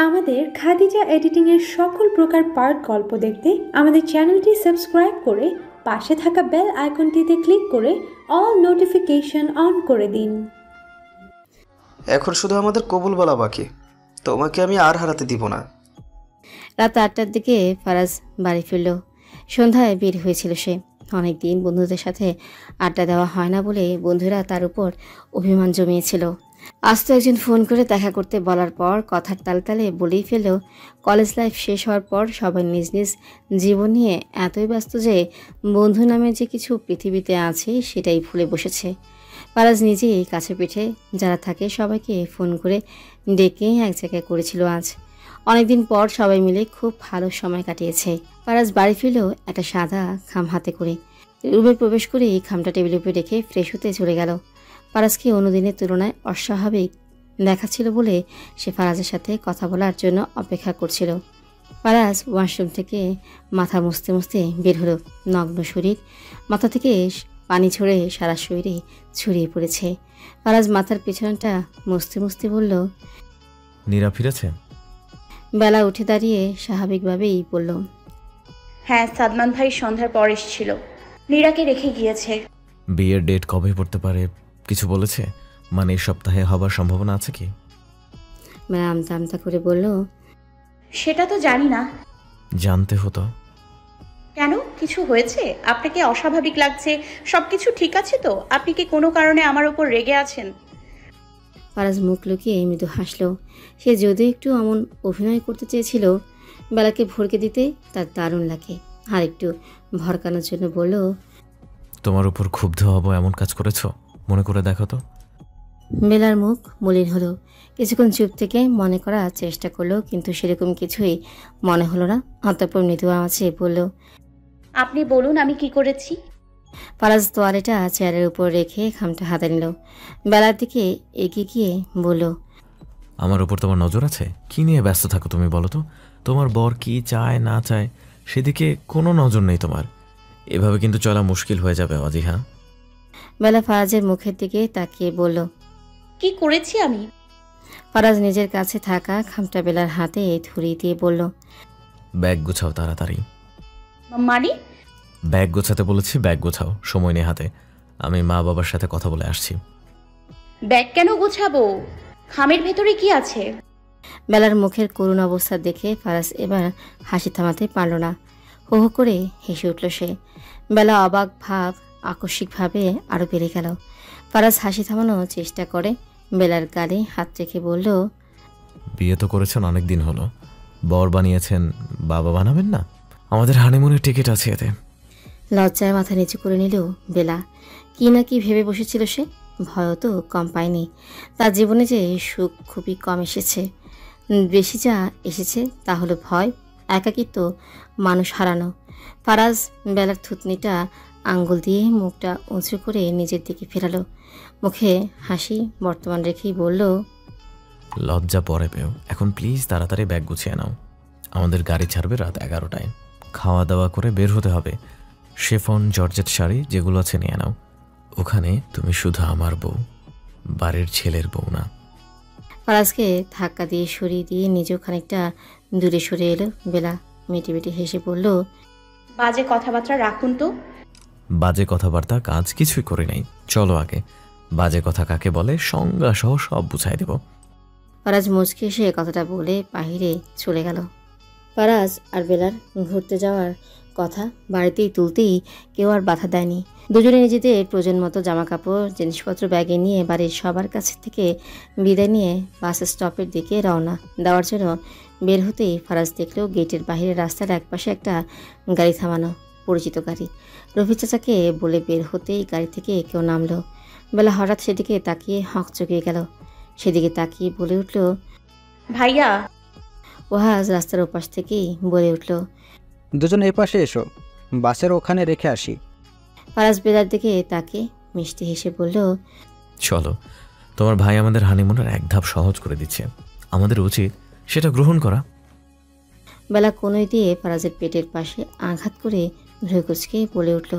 আমাদের খাদিজা এডিটিং এর সকল প্রকার পার্ট গল্প দেখতে আমাদের চ্যানেলটি সাবস্ক্রাইব করে পাশে থাকা বেল আইকনটিতে ক্লিক করে অল নোটিফিকেশন অন করে দিন। এখন শুধু আমাদের কবুল বলা বাকি, তোমাকে আমি আর হারাতে দিব না। রাত 8টার দিকে ফারাজ বাড়ি ফিরল। সন্ধ্যায় বের হয়েছিল সে। অনেকদিন বন্ধুদের সাথে আড্ডা দেওয়া হয় না বলে বন্ধুরা তার উপর অভিমান জমিয়েছিল। আজ তো একজন ফোন করে দেখা করতে বলার পর কথার তালতালে বলেই ফেলল, কলেজ লাইফ শেষ হওয়ার পর সবাই নিজ নিজ জীবন নিয়ে এতই ব্যস্ত যে বন্ধু নামে যে কিছু পৃথিবীতে আছে সেটাই ভুলে বসেছে। ফারাজ নিজেই কাছে পিঠে যারা থাকে সবাইকে ফোন করে ডেকে এক জায়গায় করেছিল আজ। অনেকদিন পর সবাই মিলে খুব ভালো সময় কাটিয়েছে। ফারাজ বাড়ি ফিরল একটা সাদা খাম হাতে করে। রুমে প্রবেশ করে এই খামটা টেবিলের উপরে রেখে ফ্রেশ হতে চলে গেল। ফারাজকে অন্যদিনের তুলনায় অস্বাভাবিক দেখাচ্ছিল বলে সে ফারাজের সাথে কথা বলার জন্য অপেক্ষা করছিল। ফারাজ ওয়াশরুম থেকে মাথা মুছতে মুছতে বের হলো। নগ্ন শরীর, মাথা থেকে পানি ঝরে সারা শরীরে ছড়িয়ে পড়েছে। ফারাজ মাথার পেছনটা মুছতে মুছতে বলল, নীরা ফিরেছে? বেলা উঠে দাঁড়িয়ে স্বাভাবিকভাবেই বলল, হ্যাঁ, সাদমান ভাই সন্ধ্যার পর এসেছিল, নীরাকে রেখে গিয়েছে। বিয়ের ডেট কবে পড়তে পারে কিছু বলেছে? মানে এই সপ্তাহে হবার সম্ভাবনা আছে কি? মেলা আমতা আমতা করে বলল, সেটা তো জানি না। জানতে হতো। কেন, কিছু হয়েছে? আপনাকে অস্বাভাবিক লাগছে? সবকিছু ঠিক আছে তো? আপনি কি কোনো কারণে আমার উপর রেগে আছেন? ফারাজ মুখ লুকিয়ে মৃদু হাসল। সে যদিও একটু এমন অভিনয় করতে চেয়েছিল, বেলাকে ভরকে দিতে তার দারুণ লাগে। আর একটু ভরকানোর জন্য বলল, তোমার উপর ক্ষুব্ধ হব এমন কাজ করেছো? মনে করে দেখো তো। বেলার মুখ মলিন হলো। কিছুক্ষণ চুপ থেকে মনে করার চেষ্টা করলো, কিন্তু সেরকম কিছুই মনে হলো না। অতঃপর মৃদু আওয়াজে বলল, আপনি বলুন আমি কি করেছি? ফারাজ তোয়ালেটা চেয়ারের উপর রেখে খামটা হাতে নিল। বেলার দিকে এগিয়ে গিয়ে বলল, আমার উপর তোমার নজর আছে? কি নিয়ে ব্যস্ত থাকো তুমি বলো তো? তোমার বর কি চায় না চায় সেদিকে কোনো নজর নেই তোমার। এভাবে কিন্তু চলা মুশকিল হয়ে যাবে অজিহা। বেলা ফারাজের মুখের দিকে তাকিয়ে বলল, কি করেছি আমি? ফারাজ নিজের কাছে থাকা খামটা বেলার হাতে ধরিয়ে দিয়ে বলল, ব্যাগ গোছাও তাড়াতাড়ি। মানে? ব্যাগ গোছাতে বলেছি, ব্যাগ গোছাও, সময় নেই হাতে। আমি মা বাবার সাথে কথা বলে আসছি। ব্যাগ কেন গোছাবো? খামের ভেতরে কি আছে? বেলার মুখের করুণ অবস্থা দেখে ফারাজ এবার হাসি থামাতে পারল না। হো হো করে হেসে উঠল সে। বেলা অবাক ভাব আকস্মিকভাবে আরও বেড়ে গেল। ফারাজ হাসি থামানোর চেষ্টা করে বেলার গালে হাত রেখে বলল, বিয়ে তো করেছেন অনেক দিন হলো, বর বানিয়েছেন, বাবা বানাবেন না? আমাদের হানিমুনের টিকিট আছে এতে। লজ্জায় মাথা নিচু করে নিল বেলা। কি না কি ভেবে বসেছিল সে। ভয়ও তো কম পায়নি। তার জীবনে যে সুখ খুবই কম এসেছে। বেশি যা এসেছে তা হলো ভয়, একাকিত্ব, মানুষ হারানো। ফারাজ বেলার থুতনিটা আঙ্গুল দিয়ে মুখটা উঁচু করে নিজের দিকে ফেরালো। মুখে হাসি বর্তমান রেখেই বলল, লজ্জা পরে পেও, এখন প্লিজ তাড়াতাড়ি ব্যাগ গুছিয়ে নাও। আমাদের গাড়ি ছাড়বে রাত 11টায়। খাওয়া দাওয়া করে বের হতে হবে। শেফন জর্জেট শাড়ি যেগুলো আছে নিয়ে নাও। ওখানে তুমি শুধু আমার বউ, বাড়ির ছেলের বউ না। ফারাজকে ধাক্কা দিয়ে সরিয়ে দিয়ে নিজেও খানিকটা দূরে সরে এলো। বেলা মেটে মেটে হেসে বলল, বাজে কথাবার্তা রাখুন তো। বাজে কথাবার্তা কাজ কিছুই করে নাই। চলো আগে বাজে কথা কাকে বলে সংজ্ঞা সহ সব বুঝাই দেব। ফারাজ মুচকে এসে কথাটা বলে বাহিরে চলে গেল। ফারাজ আর বেলার ঘুরতে যাওয়ার কথা বাড়িতেই তুলতেই কেউ আর বাধা দেয়নি। দুজনে নিজেদের প্রয়োজন মতো জামা কাপড় জিনিসপত্র ব্যাগে নিয়ে বাড়ির সবার কাছে থেকে বিদায় নিয়ে বাস স্টপের দিকে রওনা দেওয়ার জন্য বের হতেই ফারাজ দেখল গেটের বাইরে রাস্তার একপাশে একটা গাড়ি থামানো, পরিচিত গাড়ি। রফিক চাচাকে বলে বের হতেই গাড়ি থেকে কেউ নামলো। বেলা হঠাৎ সেদিকে তাকিয়ে হকচকিয়ে গেল। সেদিকে তাকিয়ে বলে উঠল, ভাইয়া। ওহাজ রাস্তার ওপাশ থেকেই বলে উঠল, দুজন এ পাশে এসো, বাসের ওখানে রেখে আসি। ফারাজ বেলার দিকে তাকে মিষ্টি হেসে বলল, চলো, তোমার ভাই আমাদের হানিমুনের এক ধাপ সহজ করে দিচ্ছে, আমাদের উচিত সেটা গ্রহণ করা। বেলা কোনোই দিয়ে ফারাজের পেটের পাশে আঘাত করে ভ্রুকুচকে বলে উঠল,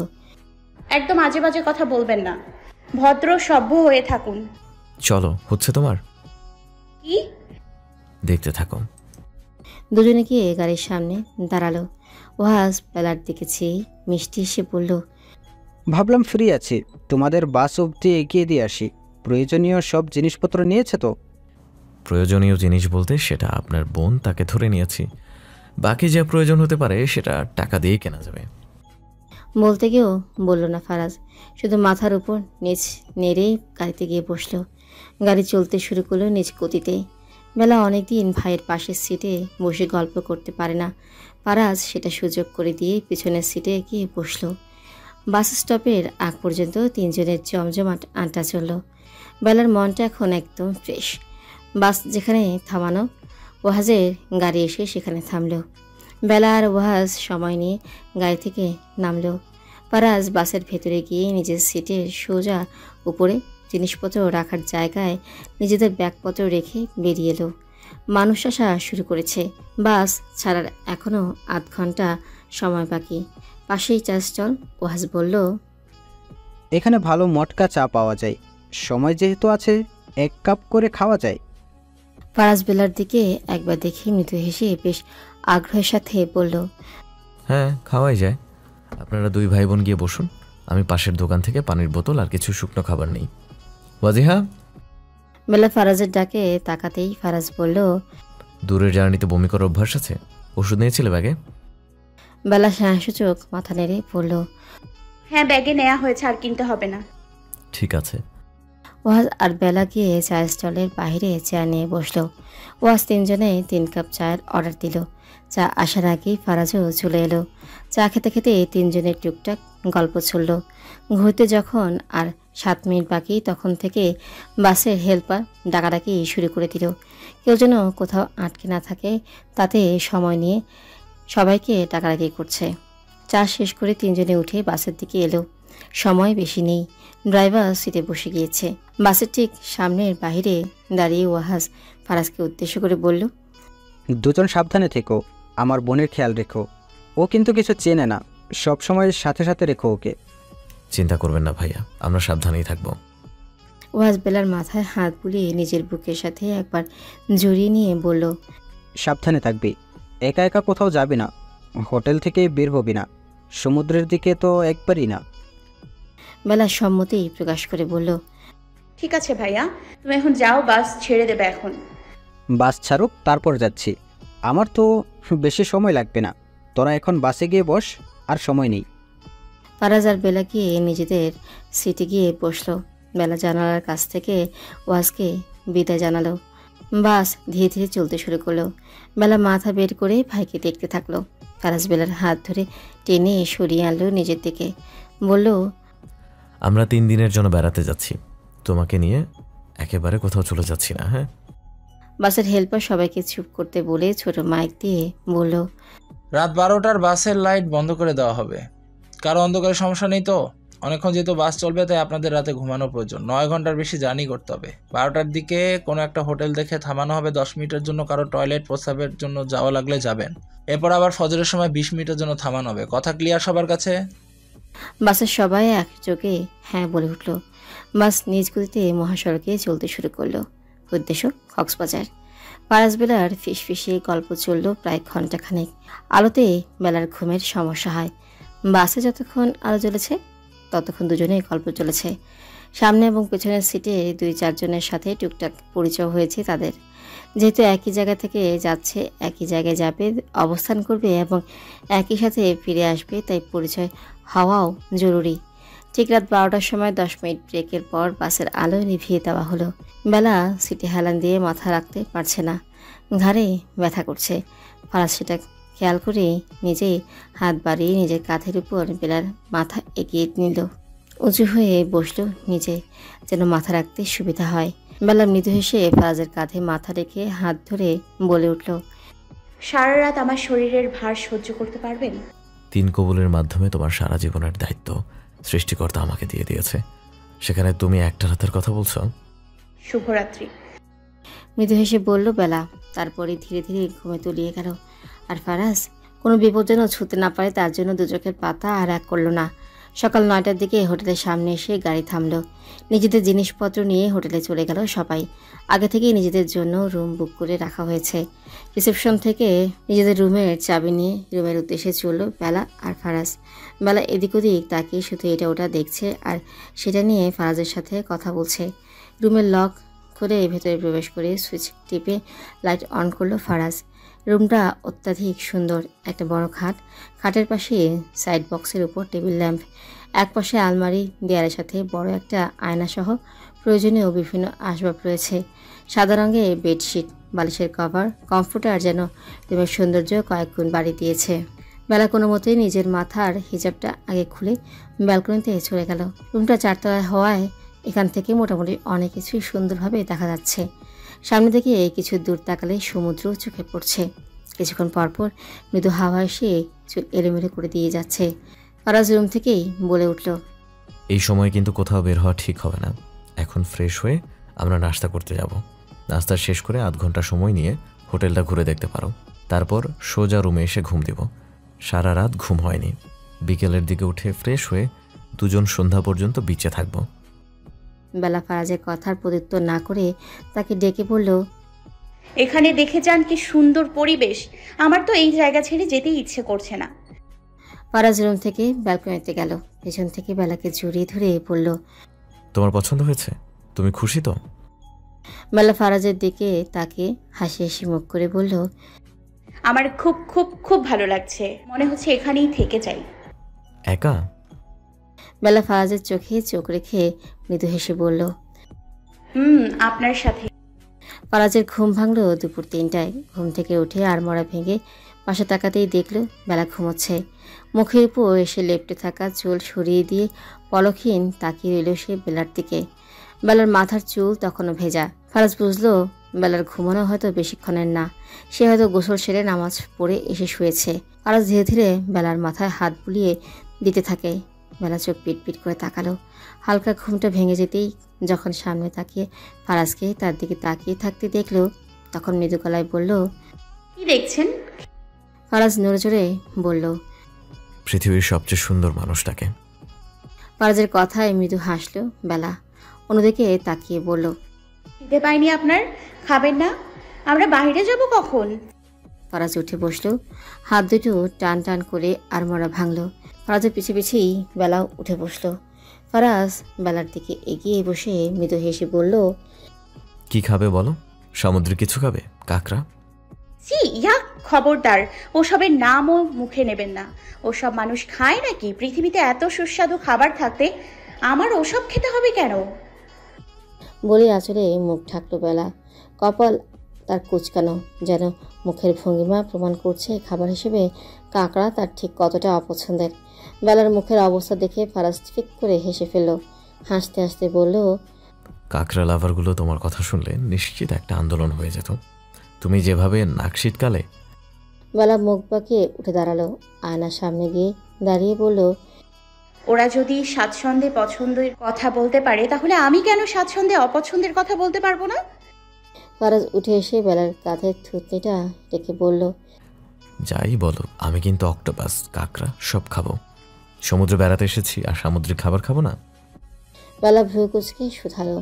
একদম আজে বাজে কথা বলবেন না, ভদ্র সভ্য হয়ে থাকুন। চলো, হচ্ছে তোমার? কি? দেখতে থাকো। দুজনে গিয়ে গাড়ির সামনে দাঁড়ালো। ওয়াজ বেলার দিকে চেয়ে মিষ্টি এসে বলল, ভাবলাম ফ্রি আছি, তোমাদের বাস অবধি এগিয়ে দিয়ে আসি। প্রয়োজনীয় সব জিনিসপত্র নিয়েছে তো? প্রয়োজনীয় জিনিস বলতে সেটা আপনার বোন, তাকে ধরে নিয়েছি। বাকি যা প্রয়োজন হতে পারে সেটা টাকা দিয়ে কেনা যাবে। বলতে গিয়েও বলল না ফারাজ, শুধু মাথার উপর নিচ নেড়ে গাড়িতে গিয়ে বসলো। গাড়ি চলতে শুরু করলো নিজ গতিতে। বেলা অনেকদিন ভাইয়ের পাশের সিটে বসে গল্প করতে পারে না। ফারাজ সেটা সুযোগ করে দিয়ে পিছনের সিটে গিয়ে বসলো। বাস স্টপের আগ পর্যন্ত তিনজনের জমজমাট আড্ডা চলল। বেলার মনটা এখন একদম ফ্রেশ। বাস যেখানে থামানো, ওয়াহাজের গাড়ি এসে সেখানে থামলো। বেলা আর ওয়াহাজ সময় নিয়ে গাড়ি থেকে নামলো। ফারাজ বাসের ভেতরে গিয়ে নিজের সিটের সোজা উপরে জিনিসপত্র রাখার জায়গায় নিজেদের ব্যাগপত্র রেখে বেরিয়ে এলো। মানুষ আসা শুরু করেছে। বাস ছাড়ার এখনও আধ ঘন্টা সময় বাকি। পাশেই চা স্টল। ওয়াহাজ বলল, এখানে ভালো মটকা চা পাওয়া যায়। সময় যেহেতু আছে, 1 কাপ করে খাওয়া যায়। ফারাজ বেলার দিকে একবার দেখে মৃদু হেসে বেশ আগ্রহের সাথে বলল, হ্যাঁ, খাওয়াই যায়। আপনারা 2 ভাই বোন গিয়ে বসুন, আমি পাশের দোকান থেকে পানির বোতল আর কিছু শুকনো খাবার নেই। ওয়াজিহা। বেলা ফারাজের ডাকে তাকাতেই ফারাজ বলল, দূরের জার্নিতে বমি করার অভ্যাস আছে? ওষুধ নিয়েছিলে ব্যাগে? বেলা সাহসূচক মাথা নেড়ে বলল, হ্যাঁ, ব্যাগে নেওয়া হয়েছে, আর কিনতে হবে না। ঠিক আছে। ওয়াজ আর বেলা গিয়ে চায়ের স্টলের বাইরে চেয়ার নিয়ে বসলো। ওয়াজ 3 জনে 3 কাপ চায়ের অর্ডার দিল। চা আসার আগেই ফারাজও চলে এলো। চা খেতে খেতে 3 জনের টুকটাক গল্প চলল। ঘুরতে যখন আর 7 মিনিট বাকি, তখন থেকে বাসের হেল্পার ডাকাডাকি শুরু করে দিল। কেউ যেন কোথাও আটকে না থাকে, তাতে সময় নিয়ে সবাইকে ডাকাডাকি করছে। চা শেষ করে 3 জনে উঠে বাসের দিকে এলো। সময় বেশি নেই। ড্রাইভার সিটে বসে গিয়েছে। বাসের ঠিক সামনের বাইরে দাঁড়িয়ে ওয়াহাজ ফারাজকে উদ্দেশ্য করে বলল, দুজন সাবধানে থেকো, আমার বোনের খেয়াল রেখো। ও কিন্তু কিছু চেনে না, সব সময় সাথে সাথে রেখো ওকে। চিন্তা করবেন না ভাইয়া, আমরা সাবধানেই থাকবো। ওয়াজ বেলার মাথায় হাত বুলিয়ে নিজের বুকের সাথে একবার জড়িয়ে নিয়ে বলল, সাবধানে থাকবি, একা একা কোথাও যাবি না, হোটেল থেকে বের হবি না, সমুদ্রের দিকে তো একবারই না। বেলা সম্মতি প্রকাশ করে বলল, ঠিক আছে ভাইয়া, তুমি এখন যাও, বাস ছেড়ে দেবে এখন। বাস ছাড়ুক তারপর যাচ্ছি। আমার তো বেশি সময় লাগবে না, তোরা এখন বাসে গিয়ে বস, আর সময় নেই। ফারাজ আর বেলা গিয়ে নিজেদের সিটে গিয়ে বসলো। বেলা জানালার কাছ থেকে ওয়াজকে বিদায় জানালো। বাস ধীরে ধীরে চলতে শুরু করলো। বেলা মাথা বের করে ভাইকে দেখতে থাকলো। ফারাজ বেলার হাত ধরে টেনে সরিয়ে আনলো নিজের দিকে। বলল, আমরা 3 দিনের জন্য বেড়াতে যাচ্ছি, তোমাকে নিয়ে একেবারে কোথাও চলে যাচ্ছি না। হ্যাঁ। বাসের হেল্পার সবাইকে চুপ করতে বলে ছোট মাইক দিয়ে বলল, রাত 12টার বাসের লাইট বন্ধ করে দেওয়া হবে। কারো অন্ধকারের সমস্যা নেই তো? অনেকক্ষণ যেহেতু বাস চলবে, তাই আপনাদের রাতে ঘুমানো প্রয়োজন। 9 ঘন্টার বেশি জার্নি করতে হবে। 12টার দিকে কোনো একটা হোটেল দেখে থামানো হবে 10 মিনিটের জন্য। কারো টয়লেট প্রস্রাবের জন্য যাওয়া লাগলে যাবেন। এরপর আবার ফজরের সময় 20 মিনিটের জন্য থামানো হবে। কথা ক্লিয়ার সবার কাছে? বাসের সবাই একযোগে হ্যাঁ বলে উঠল। বাস নিজ গতিতে মহাসড়কে চলতে শুরু করলো। উদ্দেশ্য কক্সবাজার। ফারাজ বেলার ফিসফিসিয়ে গল্প চলল প্রায় ঘন্টাখানেক। আলোতে বেলার ঘুমের সমস্যা হয়। বাসে যতক্ষণ আলো জ্বলেছে ততক্ষণ দুজনেই গল্প চলেছে। সামনে এবং পেছনের সিটে 2-4 জনের সাথে টুকটাক পরিচয় হয়েছে তাদের। যেহেতু একই জায়গা থেকে যাচ্ছে, একই জায়গায় যাবে, অবস্থান করবে এবং একই সাথে ফিরে আসবে, তাই পরিচয় হওয়াও জরুরি। ঠিক রাত 12টার সময় 10 মিনিট ব্রেকের পর বাসের আলো নিভিয়ে দেওয়া হলো। বেলা সিটে হেলান দিয়ে মাথা রাখতে পারছে না, ঘাড়ে ব্যথা করছে। ফারাজ সেটা খেয়াল করে নিজেই হাত বাড়িয়ে নিজের কাঁধের উপর বেলার মাথা এগিয়ে নিল। উঁচু হয়ে বসলো নিজে, যেন মাথা রাখতে সুবিধা হয়। বেলা মৃদু হেসে ফারাজের কাঁধে মাথা রেখে হাত ধরে বলে উঠল, সারা রাত আমার শরীরের ভার সহ্য করতে পারবেন? 3 কবুলের মাধ্যমে তোমার সারা জীবনের দায়িত্ব সৃষ্টিকর্তা আমাকে দিয়ে দিয়েছে, সেখানে তুমি একটা রাতের কথা বলছো। শুভরাত্রি। মৃদু হেসে বলল বেলা। তারপরে ধীরে ধীরে ঘুমে তলিয়ে গেল। আর ফারাজ কোনো বিপদ যেন ছুঁতে না পারে তার জন্য 2 চোখের পাতা আর এক করল না। সকাল 9টার দিকে হোটেলের সামনে এসে গাড়ি থামলো। নিজেদের জিনিসপত্র নিয়ে হোটেলে চলে গেল সবাই। আগে থেকেই নিজেদের জন্য রুম বুক করে রাখা হয়েছে। রিসেপশন থেকে নিজেদের রুমের চাবি নিয়ে রুমের উদ্দেশ্যে চলল বেলা আর ফারাজ। বেলা এদিক ওদিক তাকিয়ে শুধু এটা ওটা দেখছে আর সেটা নিয়ে ফারাজের সাথে কথা বলছে। রুমের লক করে ভেতরে প্রবেশ করে সুইচ টিপে লাইট অন করলো ফারাজ। রুমটা অত্যাধিক সুন্দর। একটা বড় খাট, খাটের পাশে সাইড বক্সের উপর টেবিল ল্যাম্প, এক পাশে আলমারি, দেয়ালের সাথে বড় একটা আয়নাসহ প্রয়োজনীয় বিভিন্ন আসবাব রয়েছে। সাদা রঙের বেডশিট, বালিশের কভার, কমফোর্টার যেন রুমের সৌন্দর্য কয়েক গুণ বাড়ি দিয়েছে। বেলা কোনো মতেই নিজের মাথার হিজাবটা আগে খুলে ব্যালকনিতে চলে গেল। রুমটা 4তলায় হওয়ায় এখান থেকে মোটামুটি অনেক কিছুই সুন্দরভাবে দেখা যাচ্ছে। সামনে থেকে কিছু দূর তাকালে সমুদ্র চোখে পড়ছে। কিছুক্ষণ পরপর মৃদু হাওয়া এসে চুল এলোমেলো করে দিয়ে যাচ্ছে। ফারাজ রুম থেকেই বলে উঠল, এই সময় কিন্তু কোথাও বের হওয়া ঠিক হবে না। এখন ফ্রেশ হয়ে আমরা নাস্তা করতে যাব। নাস্তা শেষ করে আধ ঘন্টা সময় নিয়ে হোটেলটা ঘুরে দেখতে পারো। তারপর সোজা রুমে এসে ঘুম দিব। সারা রাত ঘুম হয়নি। বিকেলের দিকে উঠে ফ্রেশ হয়ে দুজন সন্ধ্যা পর্যন্ত বিচে থাকবো। বেলা ফারাজের কথার প্রত্যুত্তর না করে তাকে ডেকে বলল, এখানে দেখে যান কি সুন্দর পরিবেশ। আমার তো এই জায়গা ছেড়ে যেতেই ইচ্ছে করছে না। ফারাজ রুম থেকে ব্যালকনিতে গেল। পেছন থেকে বেলাকে জড়িয়ে ধরে বলল, তোমার পছন্দ হয়েছে? তুমি খুশি তো? বেলা ফারাজের দিকে তাকে হাসি হাসি মুখ করে বলল, আমার খুব খুব খুব ভালো লাগছে। মনে হচ্ছে এখানেই থেকে যাই। একা? বেলা ফারাজের চোখে চোখ রেখে মৃদু হেসে বলল, আপনার সাথে। ফারাজের ঘুম ভাঙল দুপুর 3টায়। ঘুম থেকে উঠে আড়মোড়া ভেঙে পাশে তাকাতেই দেখল বেলা ঘুমোচ্ছে। মুখের উপর এসে লেপ্টে থাকা চুল সরিয়ে দিয়ে পলকহীন তাকিয়ে রইল সে বেলার দিকে। বেলার মাথার চুল তখনও ভেজা। ফারাজ বুঝলো বেলার ঘুমানো হয়তো বেশিক্ষণের না। সে হয়তো গোসল সেরে নামাজ পড়ে এসে শুয়েছে। ফারাজ ধীরে ধীরে বেলার মাথায় হাত বুলিয়ে দিতে থাকে। বেলা চোখ পিট পিট করে তাকালো। হালকা ঘুমটা ভেঙে যেতেই যখন সামনে তাকিয়ে ফারাজকে তার দিকে তাকিয়ে থাকতে দেখলো, তখন মৃদু গলায় বলল, কি দেখছেন? ফারাজ নড়েচড়ে বলল, পৃথিবীর সবচেয়ে সুন্দর মানুষটাকে। ফারাজের কথায় মৃদু হাসলো বেলা। অন্যদিকে তাকিয়ে বলল, খিদে পাইনি আপনার? খাবেন না? আমরা বাইরে যাব কখন? ফারাজ উঠে বসলো। হাত দুটো টান টান করে আড়মোড়া ভাঙলো। ফারাজের পিছে পিছেই বেলাও উঠে বসলো। ফারাজ বেলার দিকে এগিয়ে বসে মৃদু হেসে বলল, কি খাবে বলো? সামুদ্রিক কিছু খাবে? কাঁকড়া? জি ইয়া, খবরদার, ওসবের নামও মুখে নেবেন না। ওসব মানুষ খায় নাকি? পৃথিবীতে এত সুস্বাদু খাবার থাকতে আমার ওসব খেতে হবে কেন? বলে আঁচলে মুখ ঢাকলো বেলা। কপাল তার কুচকানো, যেন মুখের ভঙ্গিমা প্রমাণ করছে খাবার হিসেবে কাঁকড়া তার ঠিক কতটা অপছন্দের। বেলার মুখের অবস্থা দেখে ফারাজ ফিক করে হেসে ফেলল। হাসতে হাসতে বলল, কাঁকড়া লাভারগুলো তোমার কথা শুনলে নিশ্চিত একটা আন্দোলন হয়ে যেত। তুমি যেভাবে নাক শীতকালে। বেলা মুখ বাঁকিয়ে উঠে দাঁড়ালো। আয়নার সামনে গিয়ে দাঁড়িয়ে বলল, ওরা যদি স্বাচ্ছন্দ্যে পছন্দের কথা বলতে পারে, তাহলে আমি কেন স্বাচ্ছন্দ্যে অপছন্দের কথা বলতে পারবো না? ফারাজ উঠে এসে বেলার কাঁধের থুতনিটা ডেকে বলল, যাই বলো, আমি কিন্তু অক্টোপাস, কাঁকড়া সব খাবো। সমুদ্রে বেড়াতে এসেছি আর সামুদ্রিক খাবার খাবো না? বেলা ভ্রু কুচকে শুধালো,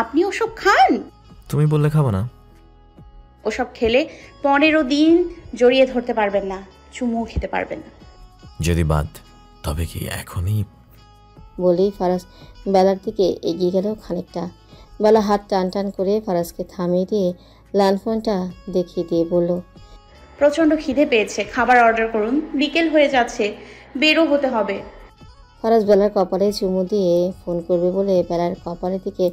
আপনি ওসব খান? তুমি বললে খাবো না। ওসব খেলে 15 দিন জড়িয়ে ধরতে পারবেন না, চুমুও খেতে পারবেন না। যদি বাদ, তবে কি এখনই? বলেই ফারাজ বেলার দিকে এগিয়ে গেল খানিকটা। বেলা হাত টান টান করে ফারাজকে থামিয়ে দিয়ে ল্যান্ডফোনটা দেখিয়ে দিয়ে বলল, প্রচণ্ড খিদে পেয়েছে, খাবার অর্ডার করুন। বিকেল হয়ে যাচ্ছে, বেরো হতে হবে। ফারাজ বেলার কপালে চুমু দিয়ে ফোন করবে বলে বেলার কপালের দিকে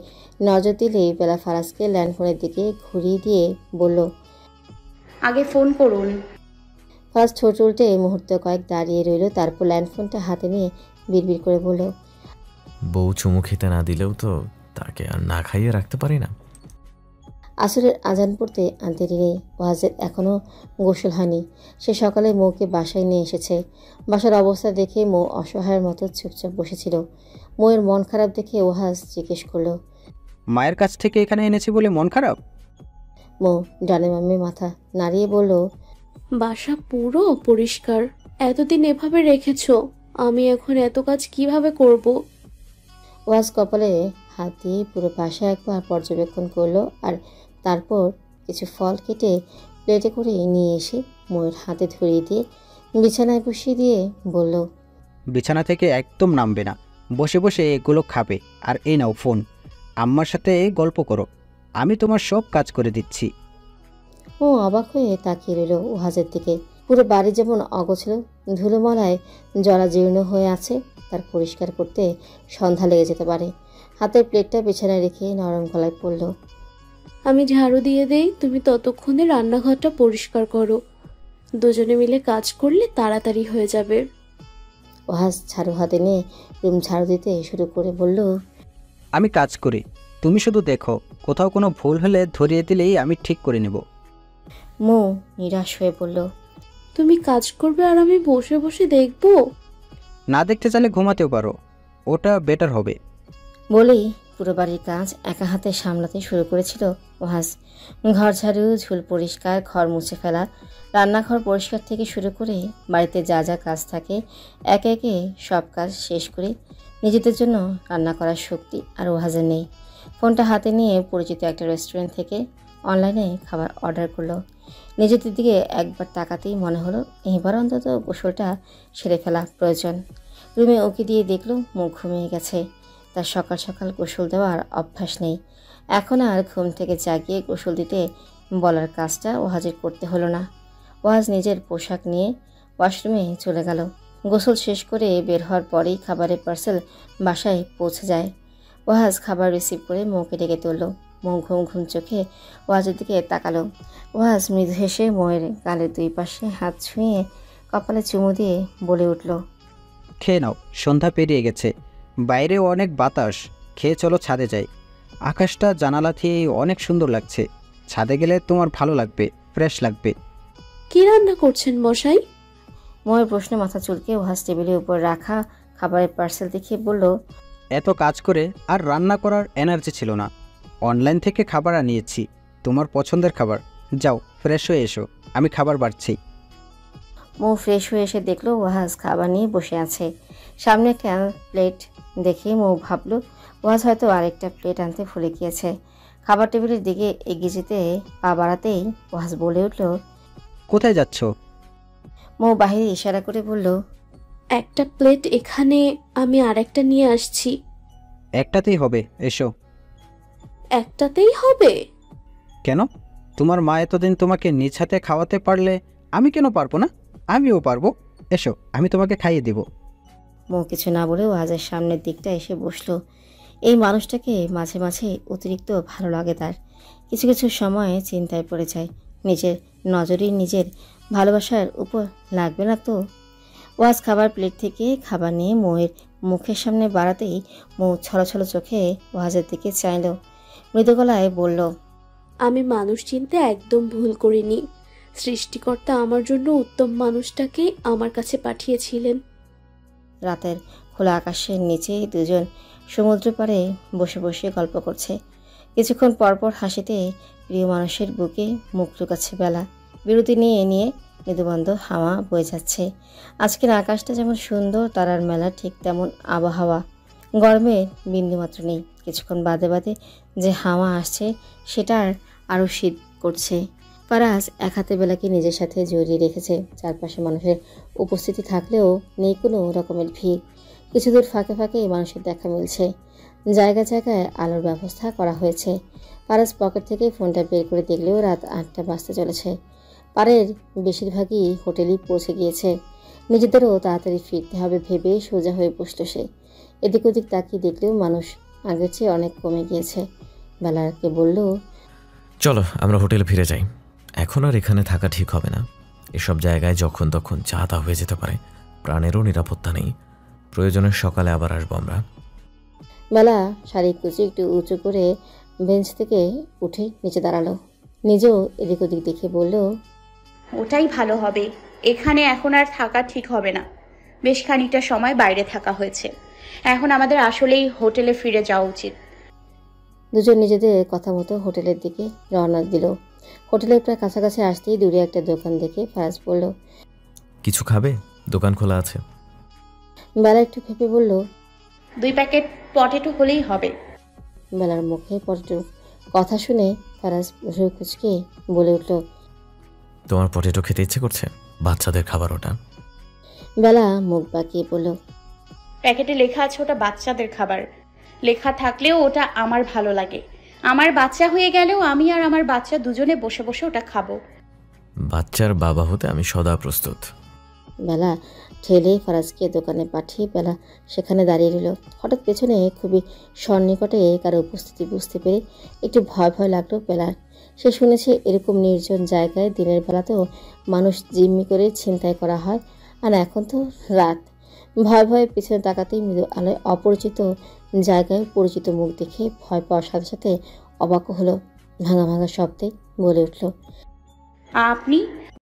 নজর দিলেই বেলা ফারাজকে ল্যান্ডফোনের দিকে ঘুরিয়ে দিয়ে বলল, আগে ফোন করুন। ফারাজ ঠোঁট উল্টে মুহূর্ত কয়েক দাঁড়িয়ে রইল। তারপর ল্যান্ডফোনটা হাতে নিয়ে বিড়বিড় করে বলল, বউ চুমু খেতে না দিলেও তো তাকে আর না খাইয়ে রাখতে পারি না। আসরের আজান পড়তে আনতে নেই। ওয়াজের এখনও গোসল হয়নি। সে সকালে মৌকে বাসায় নিয়ে এসেছে। বাসার অবস্থা দেখে মৌ অসহায়ের মতো চুপচাপ বসেছিল। মৌয়ের মন খারাপ দেখে ওয়াজ জিজ্ঞেস করলো, মায়ের কাছ থেকে এখানে এনেছি বলে মন খারাপ? মৌ ডানে মামে মাথা নাড়িয়ে বলল, বাসা পুরো পরিষ্কার, এতদিন এভাবে রেখেছো, আমি এখন এত কাজ কিভাবে করব? ওয়াজ কপালে হাত দিয়ে পুরো বাসা একবার পর্যবেক্ষণ করলো আর তারপর কিছু ফল কেটে প্লেটে করে নিয়ে এসে ময়ের হাতে ধরিয়ে দিয়ে বিছানায় বসিয়ে দিয়ে বলল, বিছানা থেকে একদম নামবে না, বসে বসে এগুলো খাবে। আর এই নাও ফোন, আম্মার সাথে গল্প করো, আমি তোমার সব কাজ করে দিচ্ছি। ও অবাক হয়ে তাকিয়ে রইল ওয়াজের দিকে। পুরো বাড়ি যেমন অগোছলো, ধুলোমলায় জরাজীর্ণ হয়ে আছে, তার পরিষ্কার করতে সন্ধ্যা লেগে যেতে পারে। হাতের প্লেটটা বিছানায় রেখে নরম গলায় পড়ল, আমি ঝাড়ু দিয়ে দেই, তুমি ততক্ষণে রান্নাঘরটা পরিষ্কার করো। দুজনে মিলে কাজ করলে তাড়াতাড়ি হয়ে যাবে। ওয়াজ ঝাড়ু হাতে নিয়ে রুম ঝাড়ু দিতে শুরু করে বলল, আমি কাজ করি, তুমি শুধু দেখো, কোথাও কোনো ভুল হলে ধরিয়ে দিলেই আমি ঠিক করে নেব। মো নিরাশ হয়ে বলল, তুমি কাজ করবে আর আমি বসে বসে দেখবো? না দেখতে চাইলে ঘুমাতেও পারো, ওটা বেটার হবে। বলেই পুরো বাড়ির কাজ একা হাতে সামলাতে শুরু করেছিল ওয়াজ। ঘর ঝাড়ু, ঝুল পরিষ্কার, ঘর মুছে ফেলা, রান্নাঘর পরিষ্কার থেকে শুরু করে বাড়িতে যা যা কাজ থাকে একে একে সব কাজ শেষ করে নিজেদের জন্য রান্না করার শক্তি আর ওয়াজের নেই। ফোনটা হাতে নিয়ে পরিচিত একটা রেস্টুরেন্ট থেকে অনলাইনে খাবার অর্ডার করলো। নিজেদের দিকে একবার তাকাতেই মনে হলো এইবার অন্তত গোসলটা সেরে ফেলা প্রয়োজন। রুমে উকি দিয়ে দেখলো মুখ ঘুমিয়ে গেছে। তার সকাল সকাল গোসল দেওয়ার অভ্যাস নেই। এখন আর ঘুম থেকে জাগিয়ে গোসল দিতে বলার কাজটা ওয়াজের করতে হলো না। ওয়াজ নিজের পোশাক নিয়ে ওয়াশরুমে চলে গেল। গোসল শেষ করে বের হওয়ার পরেই খাবারের পার্সেল বাসায় পৌঁছে যায়। ওয়াজ খাবার রিসিভ করে মৌকে ডেকে তুলল। মৌ ঘুম ঘুম চোখে ওয়াজের দিকে তাকালো। ওয়াজ মৃদু হেসে মৌয়ের গালের দুই পাশে হাত ছুঁয়ে কপালে চুমু দিয়ে বলে উঠল, খেয়ে নাও, সন্ধ্যা পেরিয়ে গেছে, বাইরেও অনেক বাতাস, খেয়ে চলো ছাদে যাই। আকাশটা জানালা থেকে অনেক সুন্দর লাগছে, ছাদে গেলে তোমার ভালো লাগবে, ফ্রেশ লাগবে। কি রান্না করছেন মশাই? মৌয়ের প্রশ্নে মাথা চুলকে ওয়াজ টেবিলের উপর রাখা খাবারের পার্সেল দেখিয়ে বলল, এত কাজ করে আর রান্না করার এনার্জি ছিল না, অনলাইন থেকে খাবার আনিয়েছি, তোমার পছন্দের খাবার। যাও ফ্রেশ হয়ে এসো, আমি খাবার বাড়ছি। মৌ ফ্রেশ হয়ে এসে দেখলো ওয়াজ খাবার নিয়ে বসে আছে। সামনে একটা প্লেট দেখে মৌ ভাবলো ওয়াজ হয়তো আরেকটা প্লেট আনতে ভুলে গিয়েছে। খাবার টেবিলের দিকে এগিয়ে যেতে পা বাড়াতেই ওয়াজ বলে উঠল, কোথায় যাচ্ছ? মৌ বাহিরে ইশারা করে বলল, একটা প্লেট এখানে, আমি আরেকটা নিয়ে আসছি। একটাতেই হবে, এসো। একটাতেই হবে? কেন? তোমার মা এতদিন তোমাকে নিজ হাতে খাওয়াতে পারলে আমি কেন পারবো না? আমিও পারবো, এসো আমি তোমাকে খাইয়ে দেব। মৌ কিছু না বলে ওয়াজের সামনের দিকটা এসে বসলো। এই মানুষটাকে মাঝে মাঝে অতিরিক্ত ভালো লাগে তার। কিছু কিছু সময় চিন্তায় পড়ে যায়, নিজের নজরই নিজের ভালোবাসার উপর লাগবে না তো। ওয়াজ খাবার প্লেট থেকে খাবার নিয়ে মৌয়ের মুখের সামনে বাড়াতেই মৌ ছলছল চোখে ওয়াজের দিকে চাইল। মৃদু গলায় বলল, আমি মানুষ চিনতে একদম ভুল করিনি। সৃষ্টিকর্তা আমার জন্য উত্তম মানুষটাকে আমার কাছে পাঠিয়েছিলেন। রাতের খোলা আকাশের নিচে দুজন সমুদ্র পাড়ে বসে বসে গল্প করছে। কিছুক্ষণ পরপর হাসিতে প্রিয় মানুষের বুকে মুখ লুকাচ্ছে বেলা। বিরতি নিয়ে নিয়ে মৃদুবন্ধ হাওয়া বয়ে যাচ্ছে। আজকের আকাশটা যেমন সুন্দর, তারার মেলা ঠিক তেমন আবহাওয়া। গরমের বিন্দুমাত্র নেই। কিছুক্ষণ বাদে বাদে যে হাওয়া আসছে সেটার আরও শীত করছে। ফারাজ এক হাতে বেলাকে নিজের সাথে জড়িয়ে রেখেছে। চারপাশে মানুষের উপস্থিতি থাকলেও নেই কোনো রকমের ভিড়। কিছু দূর ফাঁকে ফাঁকে মানুষের দেখা মিলছে। জায়গায় জায়গায় আলোর ব্যবস্থা করা হয়েছে। ফারাজ পকেট থেকে ফোনটা বের করে দেখলেও রাত 8টা বাজতে চলেছে। পাড়ের বেশিরভাগই হোটেলেই পৌঁছে গিয়েছে। নিজেদেরও তাড়াতাড়ি ফিরতে হবে ভেবে সোজা হয়ে বসল সে। এদিক ওদিক তাকিয়ে দেখলেও মানুষ আগের চেয়ে অনেক কমে গিয়েছে। বেলাকে বলল, চলো আমরা হোটেলে ফিরে যাই, এখন আর এখানে থাকা ঠিক হবে না। এসব জায়গায় যখন তখন যা তা হয়ে যেতে পারে, প্রাণেরও নিরাপত্তা নেই। প্রয়োজনের সকালে আবার আসবো আমরা। বেলা শাড়ি কুচি একটু উঁচু করে বেঞ্চ থেকে উঠে নিচে দাঁড়ালো। নিজেও এদিক ওদিক দেখে বলল, ওটাই ভালো হবে, এখানে এখন আর থাকা ঠিক হবে না। বেশ খানিকটা সময় বাইরে থাকা হয়েছে, এখন আমাদের আসলেই হোটেলে ফিরে যাওয়া উচিত। দুজন নিজেদের কথা মতো হোটেলের দিকে রওনা দিল। হোটেলের প্রায় কাছাকাছি আসতেই দূরে একটা দোকান দেখে ফারাজ বলল, কিছু খাবে? দোকান খোলা আছে। বেলা একটু ভেবে বলল, 2 প্যাকেট পটেটো হলেই হবে। বেলার মুখে পটেটো কথা শুনে ফারাজ ভ্রু কুঁচকে বলে উঠল, তোমার পটেটো খেতে ইচ্ছে করছে? বাচ্চাদের খাবার ওটা। বেলা মুখ বাঁকিয়ে বলল, প্যাকেটে লেখা আছে ওটা বাচ্চাদের খাবার। লেখা থাকলেও ওটা আমার ভালো লাগে। আমার বাচ্চা হয়ে গেলেও আমি আর আমার বাচ্চা দুজনে বসে বসে ওটা খাবো। বাচ্চার বাবা হতে আমি সদা প্রস্তুত। বেলা ঠেলে ফারাজকে দোকানে পাঠিয়ে বেলা সেখানে দাঁড়িয়ে রইল। হঠাৎ পেছনে খুবই সন্নিকটে কারো উপস্থিতি বুঝতে পেরে একটু ভয় ভয় লাগলো বেলার। সে শুনেছে এরকম নির্জন জায়গায় দিনের বেলাতেও মানুষ জিম্মি করে ছিনতাই করা হয়, আর এখন তো রাত। ভয় ভয়ে পিছনে তাকাতেই মৃদু আলোয় অপরিচিত জায়গায় পরিচিত মুখ দেখে ভয় পাওয়ার সাথে সাথে অবাক হলো। ভাঙা ভাঙা শব্দে বলে উঠল, আপনি?